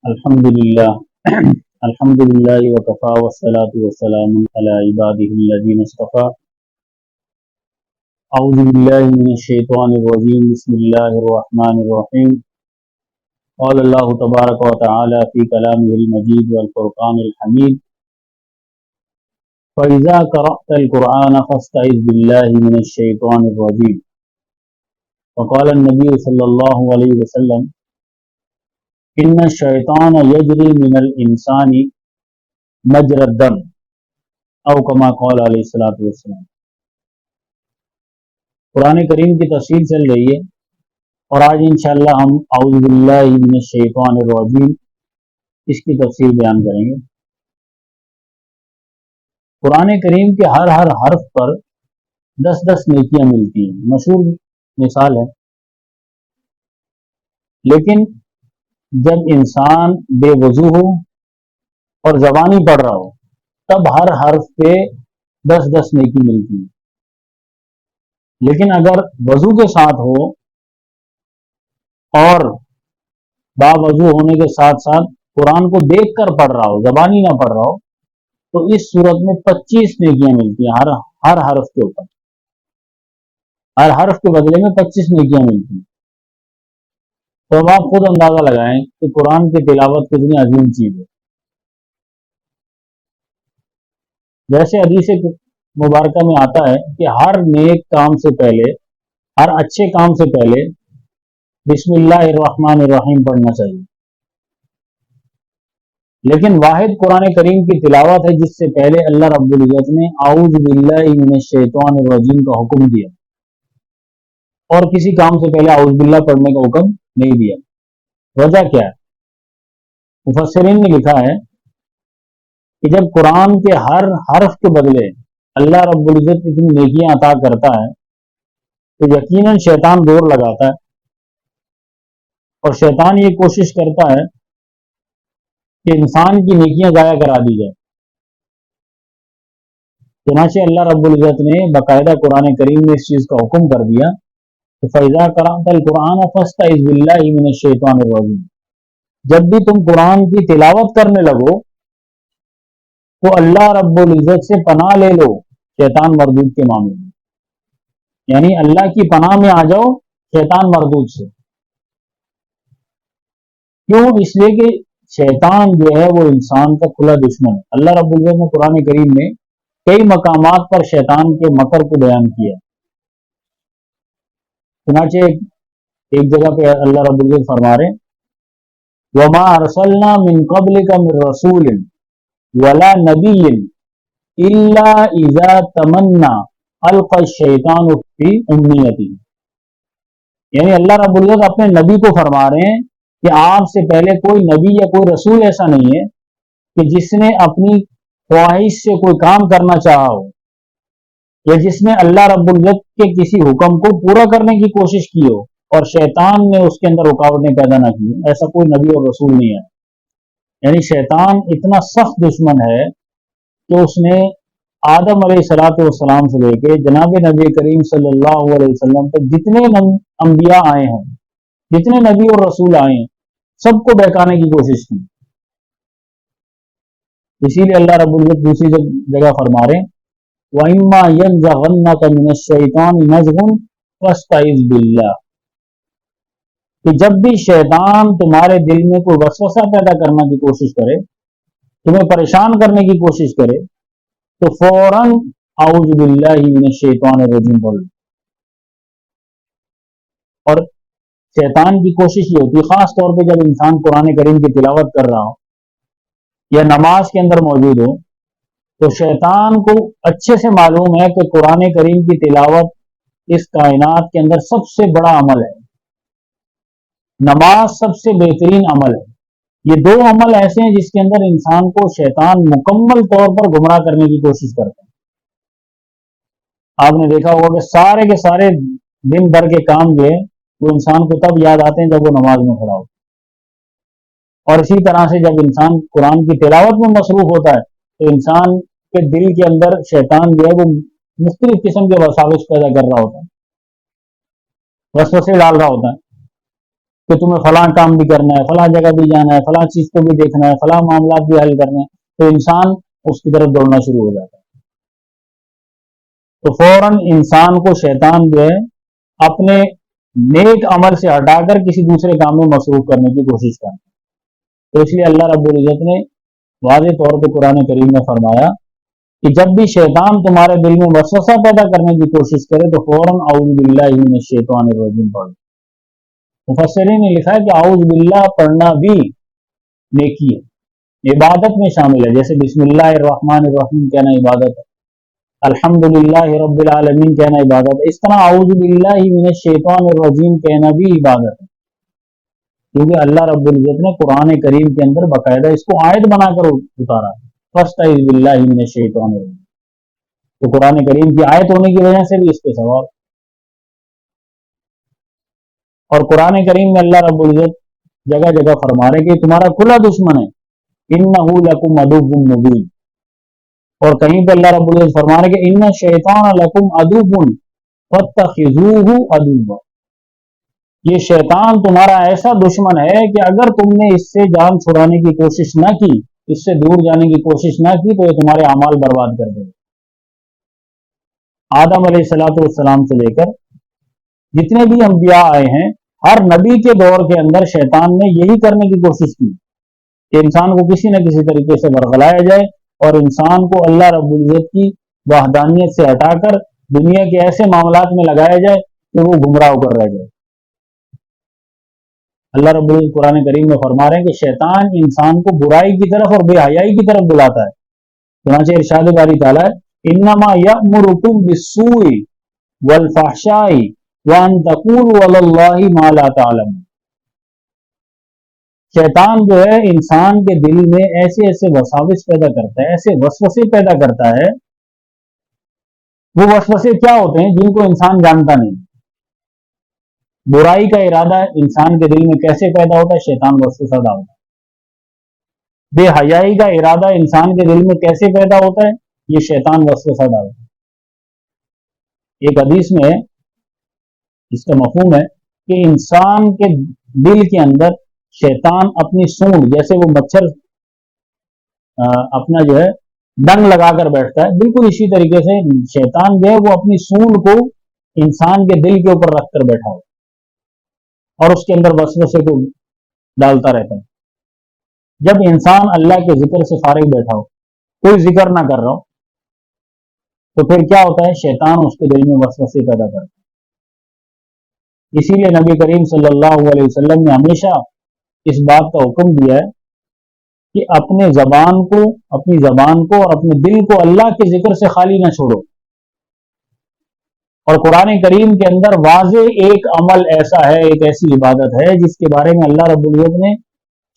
الحمد لله الحمد لله وكفى والصلاة والسلام على عباده الذين اصطفى. أعوذ بالله من الشيطان الرجيم. بسم الله الرحمن الرحيم. قال الله تبارك وتعالى في كلامه المجيد والفرقان الحميد: فإذا قرأت القرآن فاستعذ بالله من الشيطان الرجيم. وقال النبي صلى الله عليه وسلم: ان الشیطان یجری من الانسان مجرى الدم، او کما قال علیہ الصلوۃ والسلام. قرآن کریم کی تفسیر چل رہی ہے اور آج انشاءاللہ ہم اعوذ باللہ من الشیطان الرجیم اس کی تفسیر بیان کریں گے. قرآن کریم کے ہر حرف پر 10 نیکیاں ملتی ہیں. مشہور مثال ہے. لیکن جب انسان بے وضو ہو اور زبانی پڑھ رہا ہو تب ہر حرف پہ 10 نیکی ملتی ہے. لیکن اگر وضو کے ساتھ ہو اور باوضو ہونے کے ساتھ ساتھ قرآن کو دیکھ کر پڑھ رہا ہو، زبانی نہ پڑھ رہا ہو، تو اس صورت میں 25 نیکیاں ملتی ہیں. ہر حرف کے اوپر، ہر حرف کے بدلے میں 25 نیکیاں ملتی ہیں. تو اب آپ خود اندازہ لگائیں کہ قرآن کی تلاوت کتنی عظیم چیز ہے. جیسے حدیث مبارکہ میں آتا ہے کہ ہر نیک کام سے پہلے، ہر اچھے کام سے پہلے بسم اللہ الرحمن الرحیم پڑھنا چاہیے. لیکن واحد قرآن کریم کی تلاوت ہے جس سے پہلے اللہ رب العزت نے اعوذ باللہ من الشیطان الرجیم کا حکم دیا، اور کسی کام سے پہلے اعوذ باللہ پڑھنے کا حکم نہیں دیا. وجہ کیا ہے؟ مفسرین نے لکھا ہے کہ جب قرآن کے ہر حرف کے بدلے اللہ رب العزت اتنی نیکیاں عطا کرتا ہے تو یقیناً شیطان دور لگاتا ہے، اور شیطان یہ کوشش کرتا ہے کہ انسان کی نیکیاں ضائع کرا دی جائے. چنانچہ اللہ رب العزت نے باقاعدہ قرآن کریم میں اس چیز کا حکم کر دیا کہ فَإِذَا قَرَأْتَ الْقُرْآنَ فَاسْتَعِذْ بِاللَّهِ مِنَ الشَّيْطَانِ الرَّجِيمِ. جب بھی تم قرآن کی تلاوت کرنے لگو تو اللہ رب العزت سے پناہ لے لو شیطان مردود کے معاملے میں. یعنی اللہ کی پناہ میں آ جاؤ شیطان مردود سے. کیوں؟ اس لیے کہ شیطان جو ہے وہ انسان کا کھلا دشمن ہے. اللہ رب العزت نے قرآن کریم میں کئی مقامات پر شیطان کے مکر کو بیان کیا. چنانچہ ایک جگہ پہ اللہ رب العزت فرما رہے وَمَا أَرْسَلْنَا مِن قَبْلِكَ مِن رَّسُولٍ وَلَا نَبِيٍّ إِلَّا إِذَا تَمَنَّىٰ أَلْقَى الشَّيْطَانُ فِي أُمْنِيَّتِهِ. یعنی اللہ رب العزت اپنے نبی کو فرما رہے ہیں کہ آپ سے پہلے کوئی نبی یا کوئی رسول ایسا نہیں ہے کہ جس نے اپنی خواہش سے کوئی کام کرنا چاہا ہو، یا جس نے اللہ رب العزت کے کسی حکم کو پورا کرنے کی کوشش کی ہو اور شیطان نے اس کے اندر رکاوٹیں پیدا نہ کی. ایسا کوئی نبی اور رسول نہیں ہے. یعنی شیطان اتنا سخت دشمن ہے کہ اس نے آدم علیہ الصلوۃ والسلام سے لے کے جناب نبی کریم صلی اللہ علیہ وسلم تک جتنے انبیاء آئے ہیں، جتنے نبی اور رسول آئے ہیں، سب کو بہکانے کی کوشش کی. اسی لیے اللہ رب العزت دوسری جگہ فرما رہے وَإِمَّا يَنزَغَنَّكَ مِنَ الشَّيْطَانِ نَزْغٌ فَاسْتَعِذْ بِاللَّهِ. کہ جب بھی شیطان تمہارے دل میں کوئی وسوسہ پیدا کرنے کی کوشش کرے، تمہیں پریشان کرنے کی کوشش کرے، تو فوراً اعوذ باللہ من الشیطان الرجیم بول. اور شیطان کی کوشش یہ ہوتی ہے خاص طور پہ جب انسان قرآن کریم کی تلاوت کر رہا ہو یا نماز کے اندر موجود ہو، تو شیطان کو اچھے سے معلوم ہے کہ قرآن کریم کی تلاوت اس کائنات کے اندر سب سے بڑا عمل ہے. نماز سب سے بہترین عمل ہے. یہ دو عمل ایسے ہیں جس کے اندر انسان کو شیطان مکمل طور پر گمراہ کرنے کی کوشش کرتا ہے. آپ نے دیکھا ہوگا کہ سارے کے سارے دن بھر کے کام جو ہے وہ انسان کو تب یاد آتے ہیں جب وہ نماز میں کھڑا ہو. اور اسی طرح سے جب انسان قرآن کی تلاوت میں مصروف ہوتا ہے تو انسان کے دل کے اندر شیطان جو ہے وہ مختلف قسم کے وساوس پیدا کر رہا ہوتا ہے، وسوسے ڈال رہا ہوتا ہے. کہ تمہیں فلاں کام بھی کرنا ہے، فلاں جگہ بھی جانا ہے، فلاں چیز کو بھی دیکھنا ہے، فلاں معاملات بھی حل کرنے ہیں، تو انسان اس کی طرف دوڑنا شروع ہو جاتا ہے۔ تو فوراً انسان کو شیطان جو ہے اپنے نیک عمل سے ہٹا کر کسی دوسرے کام میں مصروف کرنے کی کوشش کرتا ہے۔ تو اس لیے اللہ رب العزت نے واضح طور پہ قرآن کریم میں فرمایا کہ جب بھی شیطان تمہارے دل میں وسوسہ پیدا کرنے کی کوشش کرے تو فوراً اعوذ باللہ من الشیطان الرجیم پڑھو۔ مفسرین نے لکھا ہے کہ اعوذ باللہ پڑھنا بھی نیکی ہے، عبادت میں شامل ہے، جیسے بسم اللہ الرحمن الرحیم کہنا عبادت ہے، الحمدللہ رب العالمین کہنا عبادت ہے، اس طرح اعوذ باللہ من الشیطان الرجیم کہنا بھی عبادت ہے، کیونکہ اللہ رب العزت نے قرآن کریم کے اندر باقاعدہ اس کو آیت بنا کر اتارا، فاستعذ باللہ من الشیطان الرجیم، تو قرآن کریم کی آیت ہونے کی وجہ سے بھی اس پہ ثواب۔ اور قرآن کریم میں اللہ رب العزت جگہ جگہ فرما رہے کہ تمہارا کھلا دشمن ہے، انہ لکم عدو مبین، اور کہیں پہ اللہ رب العزت فرما رہے کہ ان الشیطان لکم عدو فاتخذوہ عدوا، یہ شیطان تمہارا ایسا دشمن ہے کہ اگر تم نے اس سے جان چھڑانے کی کوشش نہ کی، اس سے دور جانے کی کوشش نہ کی تو یہ تمہارے اعمال برباد کر دے گا۔ آدم علیہ الصلوۃ والسلام سے لے کر جتنے بھی انبیاء آئے ہیں، ہر نبی کے دور کے اندر شیطان نے یہی کرنے کی کوشش کی کہ انسان کو کسی نہ کسی طریقے سے برگلایا جائے اور انسان کو اللہ رب العزت کی وحدانیت سے ہٹا کر دنیا کے ایسے معاملات میں لگایا جائے کہ وہ گمراہ ہو کر رہ جائے۔ اللہ رب العزت قرآن کریم میں فرما رہے ہیں کہ شیطان انسان کو برائی کی طرف اور بے حیائی کی طرف بلاتا ہے، چنانچہ ارشاد باری تعالیٰ انما یأمرکم بالسوء والفحشاء وان تقولوا علی اللہ ما لا تعلمون، شیطان جو ہے انسان کے دل میں ایسے ایسے وساوس پیدا کرتا ہے، ایسے وسوسے پیدا کرتا ہے، وہ وسوسے کیا ہوتے ہیں جن کو انسان جانتا نہیں۔ برائی کا ارادہ انسان کے دل میں کیسے پیدا ہوتا ہے؟ شیطان وسوسہ ڈالتا ہے۔ بے حیائی کا ارادہ انسان کے دل میں کیسے پیدا ہوتا ہے؟ یہ شیطان وسوسہ ڈالتا ہے۔ ایک حدیث میں اس کا مفہوم ہے کہ انسان کے دل کے اندر شیطان اپنی سونڈ، جیسے وہ مچھر اپنا جو ہے ڈنگ لگا کر بیٹھتا ہے، بالکل اسی طریقے سے شیطان جو ہے وہ اپنی سونڈ کو انسان کے دل کے اوپر رکھ کر بیٹھا ہو اور اس کے اندر وسوسے کو ڈالتا رہتا ہے۔ جب انسان اللہ کے ذکر سے فارغ بیٹھا ہو، کوئی ذکر نہ کر رہا ہو، تو پھر کیا ہوتا ہے؟ شیطان اس کے دل میں وسوسے پیدا کرتا ہے۔ اسی لیے نبی کریم صلی اللہ علیہ وسلم نے ہمیشہ اس بات کا حکم دیا ہے کہ اپنی زبان کو اور اپنے دل کو اللہ کے ذکر سے خالی نہ چھوڑو۔ اور قرآن کریم کے اندر واضح ایک عمل ایسا ہے، ایک ایسی عبادت ہے جس کے بارے میں اللہ رب العزت نے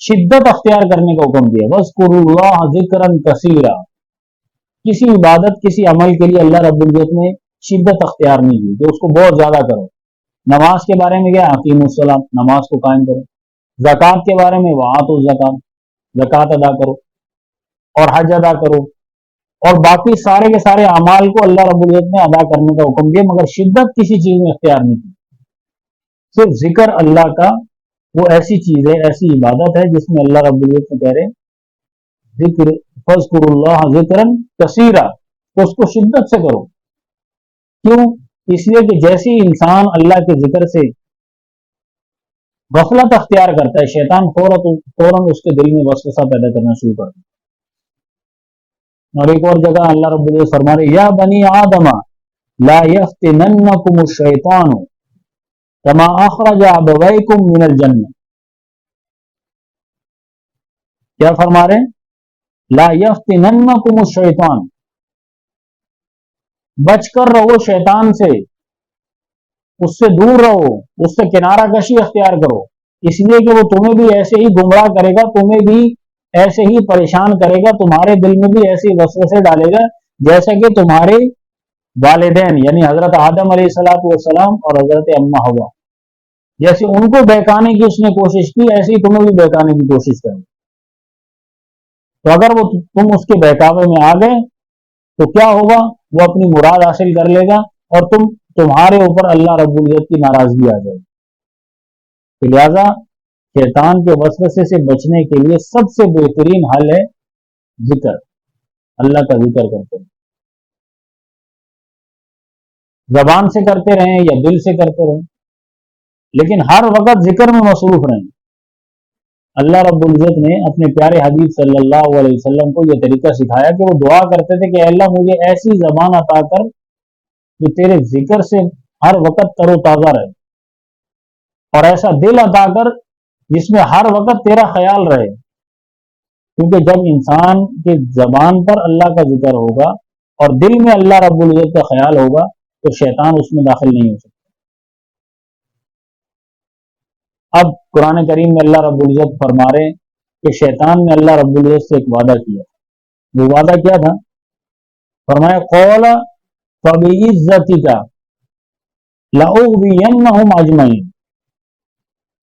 شدت اختیار کرنے کا حکم دیا، وَاذْكُرُوا اللَّهَ ذِكْرًا كَثِيرًا، کسی عبادت کسی عمل کے لیے اللہ رب العزت نے شدت اختیار نہیں کی کہ اس کو بہت زیادہ کرو۔ نماز کے بارے میں کیا؟ اقیموا الصلاۃ، نماز کو قائم کرو۔ زکوٰۃ کے بارے میں وآتوا الزکاۃ، زکوٰۃ ادا کرو اور حج ادا کرو، اور باقی سارے کے سارے اعمال کو اللہ رب العزت نے ادا کرنے کا حکم دیا، مگر شدت کسی چیز میں اختیار نہیں کی۔ صرف ذکر اللہ کا وہ ایسی چیز ہے، ایسی عبادت ہے جس میں اللہ رب العزت نے کہہ رہے ذکر فاذکروا اللہ ذکرا کثیرا، تو اس کو شدت سے کرو۔ کیوں؟ اس لیے کہ جیسے ہی انسان اللہ کے ذکر سے غفلت اختیار کرتا ہے، شیطان فوراً اس کے دل میں وسوسہ پیدا کرنا شروع کرتا ہے۔ اور ایک اور جگہ اللہ رب العزت فرما رہے یا بنی آدم لا یفتننکم الشیطان کما اخرج ابویکم من الجنہ، کیا فرما رہے ہیں؟ لا یفتننکم الشیطان، بچ کر رہو شیطان سے، اس سے دور رہو، اس سے کنارہ کشی اختیار کرو، اس لیے کہ وہ تمہیں بھی ایسے ہی گمراہ کرے گا، تمہیں بھی ایسے ہی پریشان کرے گا، تمہارے دل میں بھی ایسے وسوسے ڈالے گا جیسا کہ تمہارے والدین یعنی حضرت آدم علیہ الصلوۃ والسلام اور حضرت اماں حوا، جیسے ان کو بہکانے کی اس نے کوشش کی، ایسے ہی تمہیں بھی بہکانے کی کوشش کرے۔ تو اگر وہ تم اس کے بہکاوے میں آ گئے تو کیا ہوگا؟ وہ اپنی مراد حاصل کر لے گا اور تمہارے اوپر اللہ رب العزت کی ناراضگی آ جائے گی۔ کہ لہذا شیطان کے وسوسے سے بچنے کے لیے سب سے بہترین حل ہے ذکر، اللہ کا ذکر کرتے رہیں، زبان سے کرتے رہیں یا دل سے کرتے رہیں، لیکن ہر وقت ذکر میں مصروف رہیں۔ اللہ رب العزت نے اپنے پیارے حبیب صلی اللہ علیہ وسلم کو یہ طریقہ سکھایا کہ وہ دعا کرتے تھے کہ اے اللہ مجھے ایسی زبان عطا کر جو تیرے ذکر سے ہر وقت تر و تازہ رہے، اور ایسا دل عطا کر جس میں ہر وقت تیرا خیال رہے، کیونکہ جب انسان کے زبان پر اللہ کا ذکر ہوگا اور دل میں اللہ رب العزت کا خیال ہوگا تو شیطان اس میں داخل نہیں ہو سکتا۔ اب قرآن کریم میں اللہ رب العزت فرما رہے ہیں کہ شیطان نے اللہ رب العزت سے ایک وعدہ کیا، وہ وعدہ کیا تھا؟ فرمایا قول فبعزتک لأغوینہم اجمعین۔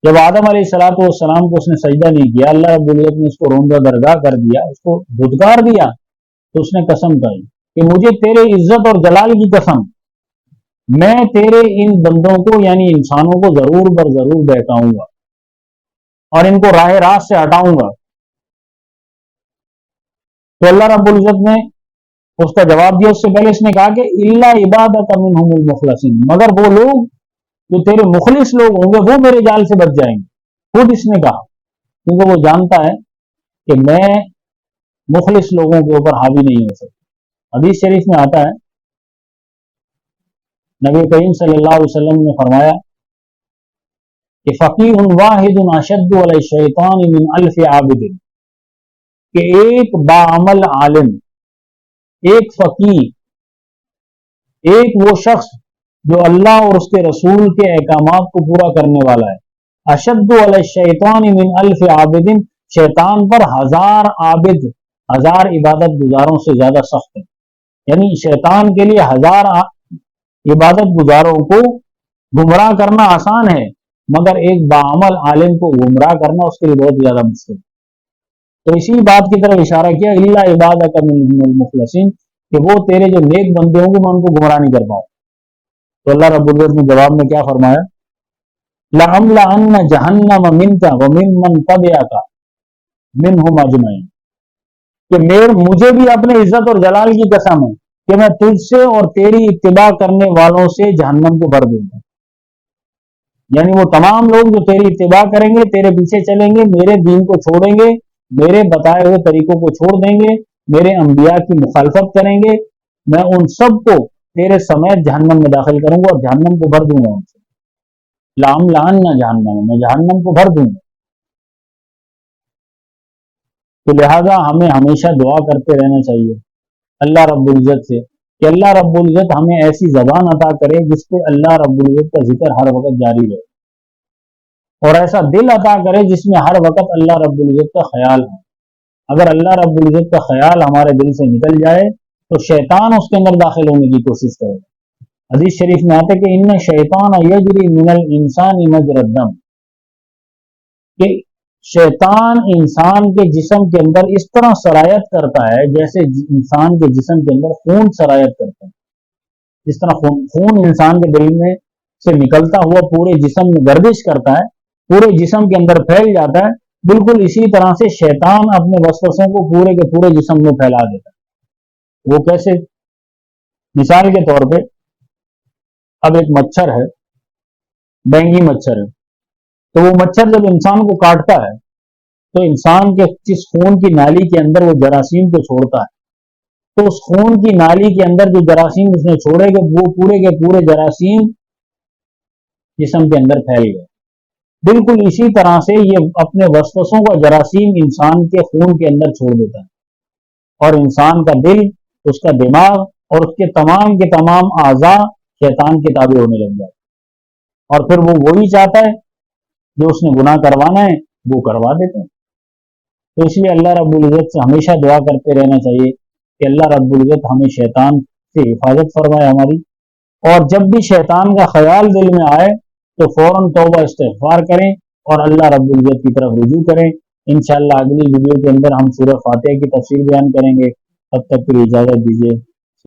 جب آدم علیہ الصلوۃ والسلام کو اس نے سجدہ نہیں کیا، اللہ رب العزت نے اس کو روندہ درگاہ کر دیا، اس کو دھتکار دیا، تو اس نے قسم کھائی کہ مجھے تیرے عزت اور جلال کی قسم، میں تیرے ان بندوں کو یعنی انسانوں کو ضرور بر ضرور بہکاؤں گا اور ان کو راہ راست سے ہٹاؤں گا۔ تو اللہ رب العزت نے اس کا جواب دیا، اس سے پہلے اس نے کہا کہ الا عبادک منہم المخلصین، مگر وہ لوگ جو تیرے مخلص لوگ ہوں گے وہ میرے جال سے بچ جائیں گے۔ خود اس نے کہا، کیونکہ وہ جانتا ہے کہ میں مخلص لوگوں کے اوپر حاوی نہیں ہو سکتا۔ حدیث شریف میں آتا ہے نبی کریم صلی اللہ علیہ وسلم نے فرمایا کہ فقیہ واحد اشد علی الشیطان من الف عابد، کہ ایک باعمل عالم، ایک فقیہ، ایک وہ شخص جو اللہ اور اس کے رسول کے احکامات کو پورا کرنے والا ہے، اشد علی الشیطان من الف عابد، شیطان پر 1000 عابد، 1000 عبادت گزاروں سے زیادہ سخت ہے۔ یعنی شیطان کے لیے 1000 عبادت گزاروں کو گمراہ کرنا آسان ہے، مگر ایک باعمل عالم کو گمراہ کرنا اس کے لیے بہت زیادہ مشکل ہے۔ تو اسی بات کی طرف اشارہ کیا الا عبادک منہم المخلصین، کہ وہ تیرے جو نیک بندے ہوں گے میں ان کو گمراہ نہیں کر پاؤں۔ تو اللہ رب العزت نے جواب میں کیا فرمایا؟ لَأَمْلَأَنَّ جَهَنَّمَ مِنْكَ وَمِمَّنْ تَبِعَكَ مِنْهُمْ أَجْمَعِينَ، کہ مجھے بھی اپنے عزت اور جلال کی قسم ہے کہ میں تجھ سے اور تیری اتباع کرنے والوں سے جہنم کو بھر دوں گا۔ یعنی وہ تمام لوگ جو تیری اتباع کریں گے، تیرے پیچھے چلیں گے، میرے دین کو چھوڑیں گے، میرے بتائے ہوئے طریقوں کو چھوڑ دیں گے، میرے انبیاء کی مخالفت کریں گے، میں ان سب کو تیرے سمیت جہنم میں داخل کروں گا اور جہنم کو بھر دوں گا ان سے۔ لَأَمْلَأَنَّ جَهَنَّمَ، میں جہنم کو بھر دوں گا۔ تو لہذا ہمیں ہمیشہ دعا کرتے رہنا چاہیے اللہ رب العزت سے کہ اللہ رب العزت ہمیں ایسی زبان عطا کرے جس پہ اللہ رب العزت کا ذکر ہر وقت جاری رہے، اور ایسا دل عطا کرے جس میں ہر وقت اللہ رب العزت کا خیال ہے۔ اگر اللہ رب العزت کا خیال ہمارے دل سے نکل جائے تو شیطان اس کے اندر داخل ہونے کی کوشش کرے گا۔ حدیث شریف میں آتے کہ ان شیطان یجری من الانسان مجری الدم، کہ شیطان انسان کے جسم کے اندر اس طرح سرایت کرتا ہے جیسے انسان کے جسم کے اندر خون سرایت کرتا ہے۔ جس طرح خون انسان کے دل میں سے نکلتا ہوا پورے جسم میں گردش کرتا ہے، پورے جسم کے اندر پھیل جاتا ہے، بالکل اسی طرح سے شیطان اپنے وسوسوں کو پورے کے پورے جسم میں پھیلا دیتا ہے۔ وہ کیسے؟ مثال کے طور پہ اب ایک مچھر ہے، ڈینگی مچھر ہے، تو وہ مچھر جب انسان کو کاٹتا ہے تو انسان کے جس خون کی نالی کے اندر وہ جراثیم کو چھوڑتا ہے، تو اس خون کی نالی کے اندر جو جراثیم اس نے چھوڑے گے وہ پورے کے پورے جراثیم جسم کے اندر پھیل گئے۔ بالکل اسی طرح سے یہ اپنے وسوسوں کا جراثیم انسان کے خون کے اندر چھوڑ دیتا ہے، اور انسان کا دل، اس کا دماغ اور اس کے تمام اعضاء شیطان کے تابع ہونے لگ جاتے، اور پھر وہ وہی چاہتا ہے جو اس نے گناہ کروانا ہے وہ کروا دیتے ہیں۔ تو اس لیے اللہ رب العزت سے ہمیشہ دعا کرتے رہنا چاہیے کہ اللہ رب العزت ہمیں شیطان سے حفاظت فرمائے ہماری، اور جب بھی شیطان کا خیال دل میں آئے تو فوراً توبہ استغفار کریں اور اللہ رب العزت کی طرف رجوع کریں۔ انشاءاللہ اگلی ویڈیو کے اندر ہم سورہ فاتحہ کی تفسیر بیان کریں گے۔ تب تک کے لیے اجازت دیجیے۔